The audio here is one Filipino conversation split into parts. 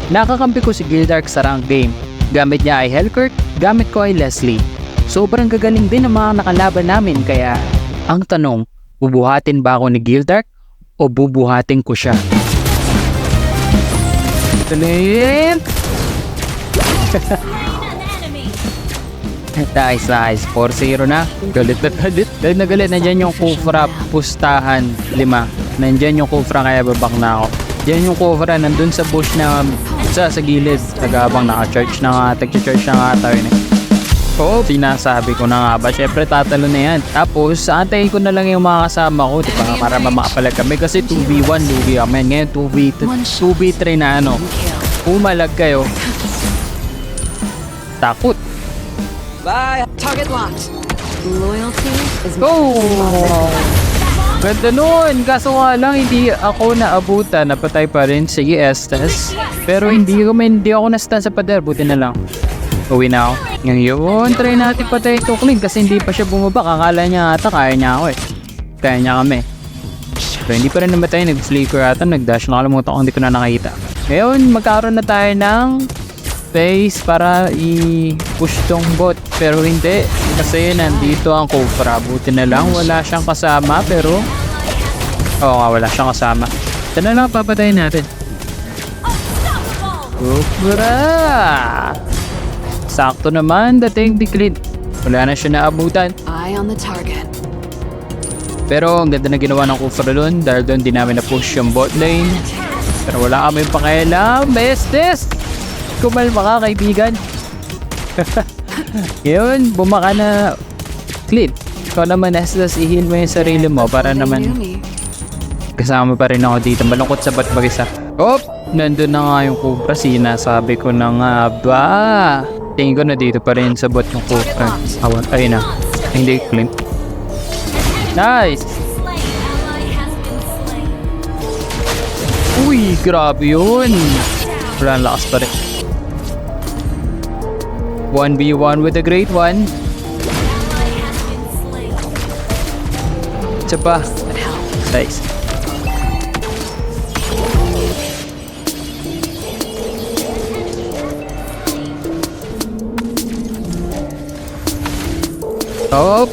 Nakakampi ko si Gildark sa rank game. Gamit niya ay Hellcurt, gamit ko ay Leslie. Sobrang gagaling din ang mga nakalaban namin kaya ang tanong, bubuhatin ba ako ni Gildark o bubuhatin ko siya? Talent! Nice, 4-0 na. Galit na galit. Galit na galit. Nandyan yung Kufra, pustahan, 5. Nandyan yung Kufra kaya babak na ako. Yan yung Kufra, nandun sa bush na sa gilid. Nagabang naka-charge na nga, tag-charge na nga tayo na. Oo, sinasabi ko na nga ba, syempre tatalo na yan. Tapos, antayin ko na lang yung mga kasama ko, diba? Para makapalag kami kasi 2v1, lugi kami. Ngayon, 2v3 na ano. Umalag kayo. Takot. Bye! Target locked. Loyalty is Go! Ganda nun! Kaso nga lang, hindi ako naabutan. Napatay pa rin si Estes. Pero hindi ako na-stun sa pader. Buti na lang. Uwi na ako. Ngayon, try natin patay ito Clint kasi hindi pa siya bumaba. Akala niya ata, kaya niya ako eh. Kaya niya kami. Pero hindi pa rin namatay. Nag-flicker ata, nag-dash. Nakalimutan ko, hindi ko na nakita. Ngayon, magkaroon na tayo ng space para i-push tong bot. Pero hindi. Kasi nandito ang Kufra. Buti na lang, wala siyang kasama. Pero, oo nga, wala siyang kasama. Ito na lang, papatayin natin. Kufra! Sakto naman, dating di Clint. Wala na siya naabutan. eye on the target. Pero ang ganda na ginawa ng Kufra doon dahil doon di namin na-push yung bot lane. Pero wala kami pakialam. Bestes! Kumalma ka, kaibigan. Ngayon, bumaka na Clint. Ikaw naman, Estes, i-heal mo yung sarili mo para naman kasama pa rin ako dito. Malungkot sa ba't mag-isa. Oh! Nandun na nga yung Kufra. Sinasabi ko na nga ba? Tingin ko na dito pa rin sa bot yung Kufra. Ayun na. Hindi, Clint. Nice! Uy, grabe yun. Wala lakas pa rin. 1v1 with the great one. Isa pa. Nice. Oh,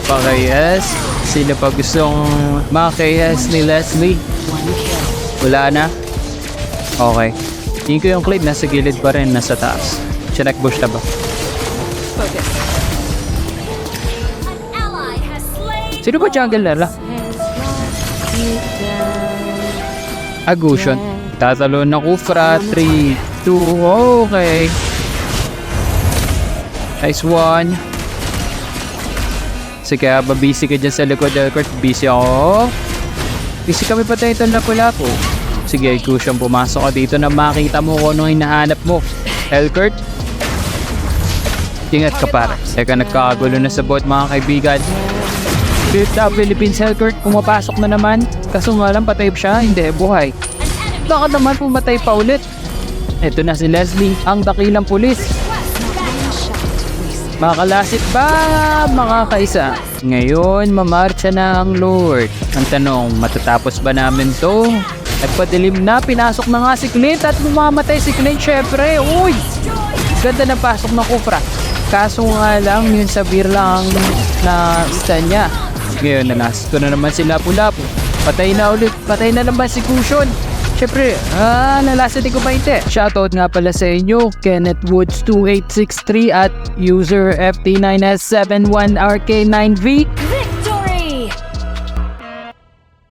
pakayas. Sino pa gustong makayas ni Leslie? Wala na? Okay. Tingin ko yung Clint nasa gilid pa rin, nasa taas. Siya nag-bush na ba? Sino ba jungle nila? Agusion. Tatalo na Kufra. 3, 2, okay. Nice one. Sige, busy ka dyan sa likod, Hellcurt. Busy ako. Busy kami patay ito lapu-lapu. Sige, Agusion, pumasok ka dito na makita mo kung anong hinahanap mo. Hellcurt. Ingat ka pare. Teka, nagkakagulo na sa bot mga kaibigan. Philippines Hellcurt, pumapasok na naman. Kaso nga lang, patay siya. Hindi, buhay. Baka naman pumatay pa ulit. Ito na si Leslie, ang dakilang pulis. Makalasit ba mga kaisa? Ngayon, mamarcha na ang Lord. Ang tanong, matatapos ba namin to? Nagpadilim na, pinasok na nga si Clint at mamamatay si Clint syempre. Uy! Ganda na pasok ng Kufra. Kaso nga lang, yung Sabir lang na stun niya. Ngayon, nalas ko na naman si Lapu-Lapu. Patay na ulit. Patay na naman si Cushion. Siyempre, nalasan din ko ba hindi? Shoutout nga pala sa inyo, Kenneth Woods 2863 at user FT9S71RK9V.